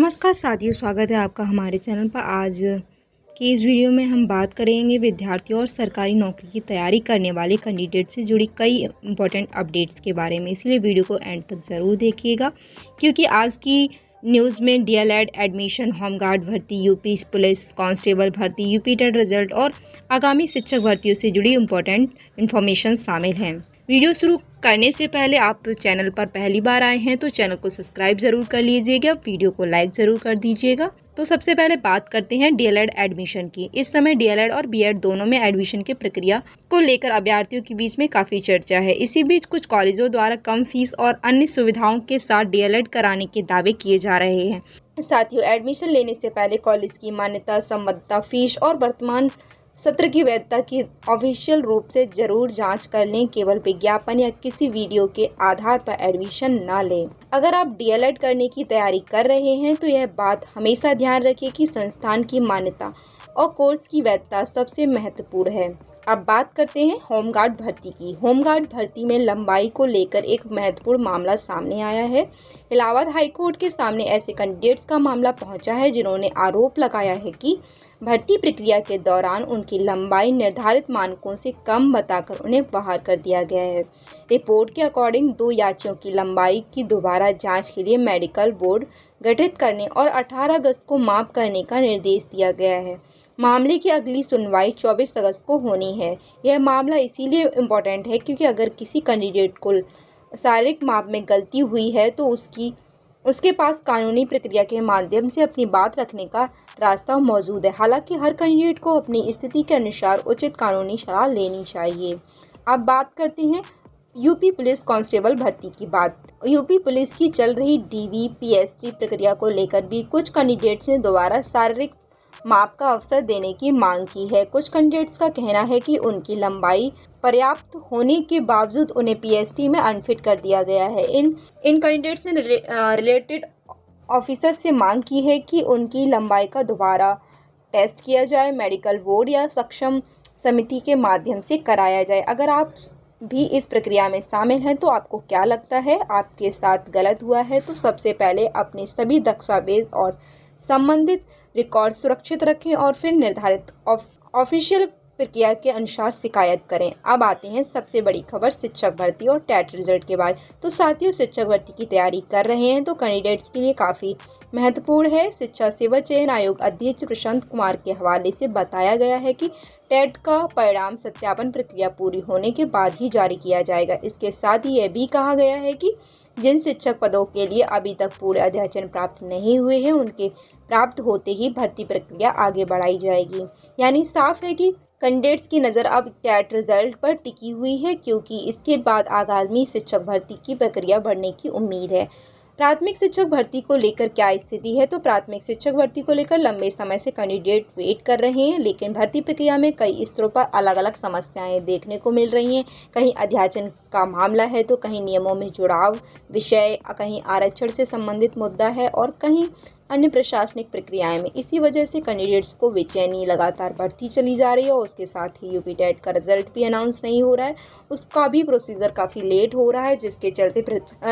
नमस्कार साथियों, स्वागत है आपका हमारे चैनल पर। आज की इस वीडियो में हम बात करेंगे विद्यार्थियों और सरकारी नौकरी की तैयारी करने वाले कैंडिडेट से जुड़ी कई इंपॉर्टेंट अपडेट्स के बारे में। इसलिए वीडियो को एंड तक ज़रूर देखिएगा, क्योंकि आज की न्यूज़ में डीएलएड एडमिशन, होमगार्ड भर्ती, यूपी पुलिस कांस्टेबल भर्ती, यूपी टेट रिजल्ट और आगामी शिक्षक भर्तियों से जुड़ी इंपॉर्टेंट इन्फॉर्मेशन शामिल हैं। वीडियो शुरू करने से पहले आप चैनल पर पहली बार आए हैं तो चैनल को सब्सक्राइब ज़रूर कर लीजिएगा, वीडियो को लाइक ज़रूर कर दीजिएगा। तो सबसे पहले बात करते हैं डीएलएड एडमिशन की। इस समय डीएलएड और बीएड दोनों में एडमिशन की प्रक्रिया को लेकर अभ्यर्थियों के बीच में काफ़ी चर्चा है। इसी बीच कुछ कॉलेजों द्वारा कम फीस और अन्य सुविधाओं के साथ डीएलएड कराने के दावे किए जा रहे हैं। साथियों, एडमिशन लेने से पहले कॉलेज की मान्यता, संबद्धता, फीस और वर्तमान सत्र की वैधता की ऑफिशियल रूप से जरूर जांच कर लें। केवल विज्ञापन या किसी वीडियो के आधार पर एडमिशन न लें। अगर आप डीएलएड करने की तैयारी कर रहे हैं तो यह बात हमेशा ध्यान रखें कि संस्थान की मान्यता और कोर्स की वैधता सबसे महत्वपूर्ण है। अब बात करते हैं होमगार्ड भर्ती की। होमगार्ड भर्ती में लंबाई को लेकर एक महत्वपूर्ण मामला सामने आया है। इलाहाबाद हाईकोर्ट के सामने ऐसे कैंडिडेट्स का मामला पहुंचा है जिन्होंने आरोप लगाया है कि भर्ती प्रक्रिया के दौरान उनकी लंबाई निर्धारित मानकों से कम बताकर उन्हें बाहर कर दिया गया है। रिपोर्ट के अकॉर्डिंग 2 याचियों की लंबाई की दोबारा जांच के लिए मेडिकल बोर्ड गठित करने और 18 अगस्त को माप करने का निर्देश दिया गया है। मामले की अगली सुनवाई 24 अगस्त को होनी है। यह मामला इसीलिए इम्पोर्टेंट है क्योंकि अगर किसी कैंडिडेट को शारीरिक माप में गलती हुई है तो उसके पास कानूनी प्रक्रिया के माध्यम से अपनी बात रखने का रास्ता मौजूद है। हालांकि हर कैंडिडेट को अपनी स्थिति के अनुसार उचित कानूनी सलाह लेनी चाहिए। अब बात करते हैं यूपी पुलिस कांस्टेबल भर्ती की बात। यूपी पुलिस की चल रही डीवीपीएससी प्रक्रिया को लेकर भी कुछ कैंडिडेट्स ने दोबारा शारीरिक माप का अवसर देने की मांग की है। कुछ कैंडिडेट्स का कहना है कि उनकी लंबाई पर्याप्त होने के बावजूद उन्हें पीएसटी में अनफिट कर दिया गया है। इन कैंडिडेट्स ने रिलेटेड ऑफिसर से मांग की है कि उनकी लंबाई का दोबारा टेस्ट किया जाए, मेडिकल बोर्ड या सक्षम समिति के माध्यम से कराया जाए। अगर आप भी इस प्रक्रिया में शामिल हैं तो आपको क्या लगता है, आपके साथ गलत हुआ है तो सबसे पहले अपने सभी दस्तावेज और संबंधित रिकॉर्ड सुरक्षित रखें और फिर निर्धारित ऑफिशियल प्रक्रिया के अनुसार शिकायत करें। अब आते हैं सबसे बड़ी खबर शिक्षक भर्ती और टेट रिजल्ट के बारे। तो साथियों, शिक्षक भर्ती की तैयारी कर रहे हैं तो कैंडिडेट्स के लिए काफ़ी महत्वपूर्ण है। शिक्षा सेवा चयन आयोग अध्यक्ष प्रशांत कुमार के हवाले से बताया गया है कि टेट का परिणाम सत्यापन प्रक्रिया पूरी होने के बाद ही जारी किया जाएगा। इसके साथ ही यह भी कहा गया है कि जिन शिक्षक पदों के लिए अभी तक पूरे अध्याचन प्राप्त नहीं हुए हैं उनके प्राप्त होते ही भर्ती प्रक्रिया आगे बढ़ाई जाएगी। यानी साफ है कि कैंडिडेट्स की नज़र अब टेट रिजल्ट पर टिकी हुई है, क्योंकि इसके बाद आगामी शिक्षक भर्ती की प्रक्रिया बढ़ने की उम्मीद है। प्राथमिक शिक्षक भर्ती को लेकर क्या स्थिति है? तो प्राथमिक शिक्षक भर्ती को लेकर लंबे समय से कैंडिडेट वेट कर रहे हैं, लेकिन भर्ती प्रक्रिया में कई स्तरों पर अलग अलग समस्याएं देखने को मिल रही हैं। कहीं अध्याचन का मामला है तो कहीं नियमों में जुड़ाव विषय, कहीं आरक्षण से संबंधित मुद्दा है और कहीं अन्य प्रशासनिक प्रक्रियाएं में। इसी वजह से कैंडिडेट्स को बेचैनी लगातार बढ़ती चली जा रही है और उसके साथ ही यूपी टेट का रिजल्ट भी अनाउंस नहीं हो रहा है, उसका भी प्रोसीजर काफ़ी लेट हो रहा है, जिसके चलते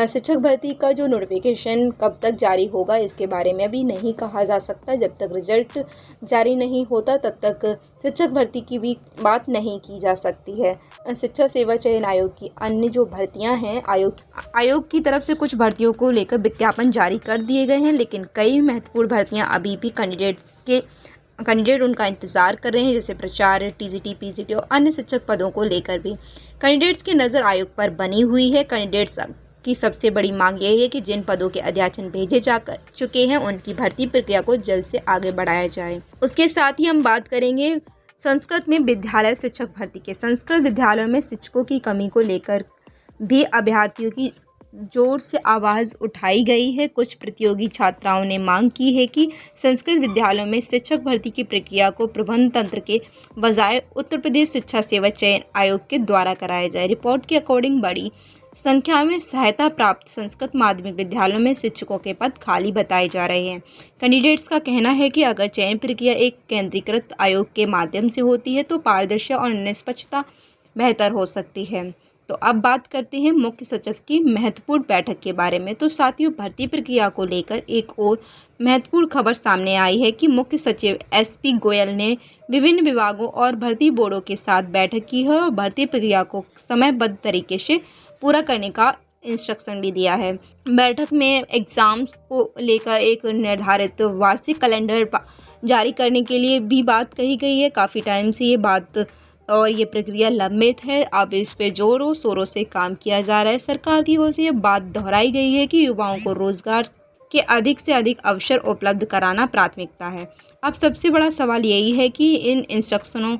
शिक्षक भर्ती का जो नोटिफिकेशन कब तक जारी होगा इसके बारे में अभी नहीं कहा जा सकता। जब तक रिजल्ट जारी नहीं होता तब तक शिक्षक भर्ती की भी बात नहीं की जा सकती है। शिक्षा सेवा चयन आयोग की अन्य जो भर्तियां हैं, आयोग की तरफ से कुछ भर्तियों को लेकर विज्ञापन जारी कर दिए गए हैं, लेकिन कई महत्वपूर्ण भर्तियां अभी भी कैंडिडेट उनका इंतजार कर रहे हैं, जैसे प्राचार्य, टीजीटी, पीजीटी और अन्य शिक्षक पदों को लेकर भी कैंडिडेट्स की नज़र आयोग पर बनी हुई है। कैंडिडेट्स की सबसे बड़ी मांग यही है कि जिन पदों के अध्याचन भेजे जा चुके हैं उनकी भर्ती प्रक्रिया को जल्द से आगे बढ़ाया जाए। उसके साथ ही हम बात करेंगे संस्कृत में विद्यालय शिक्षक भर्ती के। संस्कृत विद्यालयों में शिक्षकों की कमी को लेकर भी अभ्यर्थियों की जोर से आवाज़ उठाई गई है। कुछ प्रतियोगी छात्राओं ने मांग की है कि संस्कृत विद्यालयों में शिक्षक भर्ती की प्रक्रिया को प्रबंध तंत्र के बजाय उत्तर प्रदेश शिक्षा सेवा चयन आयोग के द्वारा कराया जाए। रिपोर्ट के अकॉर्डिंग बड़ी संख्या में सहायता प्राप्त संस्कृत माध्यमिक विद्यालयों में शिक्षकों के पद खाली बताए जा रहे हैं। कैंडिडेट्स का कहना है कि अगर चयन प्रक्रिया एक केंद्रीकृत आयोग के माध्यम से होती है तो पारदर्शिता और निष्पक्षता बेहतर हो सकती है। तो अब बात करते हैं मुख्य सचिव की महत्वपूर्ण बैठक के बारे में। तो साथियों, भर्ती प्रक्रिया को लेकर एक और महत्वपूर्ण खबर सामने आई है कि मुख्य सचिव SP गोयल ने विभिन्न विभागों और भर्ती बोर्डों के साथ बैठक की है और भर्ती प्रक्रिया को समयबद्ध तरीके से पूरा करने का इंस्ट्रक्शन भी दिया है। बैठक में एग्ज़ाम्स को लेकर एक निर्धारित वार्षिक कैलेंडर जारी करने के लिए भी बात कही गई है। काफ़ी टाइम से ये बात और ये प्रक्रिया लंबित है। अब इस पे जोरों शोरों से काम किया जा रहा है। सरकार की ओर से ये बात दोहराई गई है कि युवाओं को रोजगार के अधिक से अधिक अवसर उपलब्ध कराना प्राथमिकता है। अब सबसे बड़ा सवाल यही है कि इन इंस्ट्रक्शनों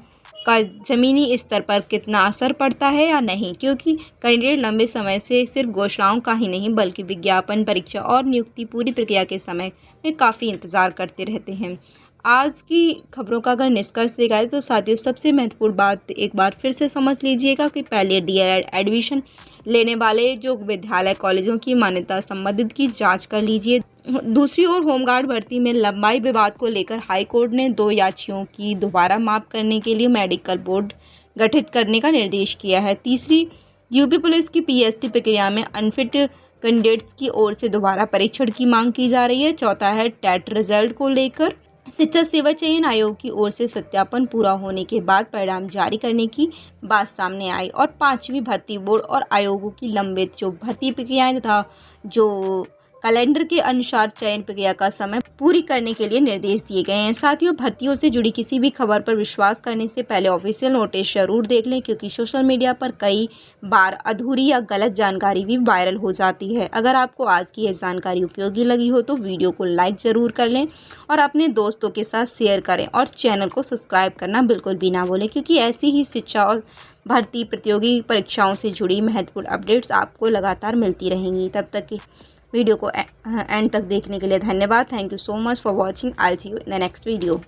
का ज़मीनी स्तर पर कितना असर पड़ता है या नहीं, क्योंकि कैंडिडेट लंबे समय से सिर्फ घोषणाओं का ही नहीं बल्कि विज्ञापन, परीक्षा और नियुक्ति पूरी प्रक्रिया के समय में काफ़ी इंतज़ार करते रहते हैं। आज की खबरों का अगर निष्कर्ष देखा जाए तो साथियों, सबसे महत्वपूर्ण बात एक बार फिर से समझ लीजिएगा कि पहले DELED एडमिशन लेने वाले जो विद्यालय कॉलेजों की मान्यता संबंधित की जांच कर लीजिए। दूसरी ओर होमगार्ड भर्ती में लंबाई विवाद को लेकर हाई कोर्ट ने 2 याचिकाओं की दोबारा माप करने के लिए मेडिकल बोर्ड गठित करने का निर्देश किया है। तीसरी, यूपी पुलिस की PSC प्रक्रिया में अनफिट कैंडिडेट्स की ओर से दोबारा परीक्षण की मांग की जा रही है। चौथा है, टेट रिजल्ट को लेकर शिक्षक सेवा चयन आयोग की ओर से सत्यापन पूरा होने के बाद परिणाम जारी करने की बात सामने आई। और पांचवी, भर्ती बोर्ड और आयोगों की लंबित जो भर्ती प्रक्रियाएं तथा जो कैलेंडर के अनुसार चयन प्रक्रिया का समय पूरी करने के लिए निर्देश दिए गए हैं। साथियों, भर्तियों से जुड़ी किसी भी खबर पर विश्वास करने से पहले ऑफिशियल नोटिस जरूर देख लें, क्योंकि सोशल मीडिया पर कई बार अधूरी या गलत जानकारी भी वायरल हो जाती है। अगर आपको आज की यह जानकारी उपयोगी लगी हो तो वीडियो को लाइक ज़रूर कर लें और अपने दोस्तों के साथ शेयर करें और चैनल को सब्सक्राइब करना बिल्कुल भी ना भूलें, क्योंकि ऐसी ही शिक्षा और भर्ती प्रतियोगी परीक्षाओं से जुड़ी महत्वपूर्ण अपडेट्स आपको लगातार मिलती रहेंगी। तब तक की वीडियो को एंड तक देखने के लिए धन्यवाद। Thank you so much for watching. I see you in the next video.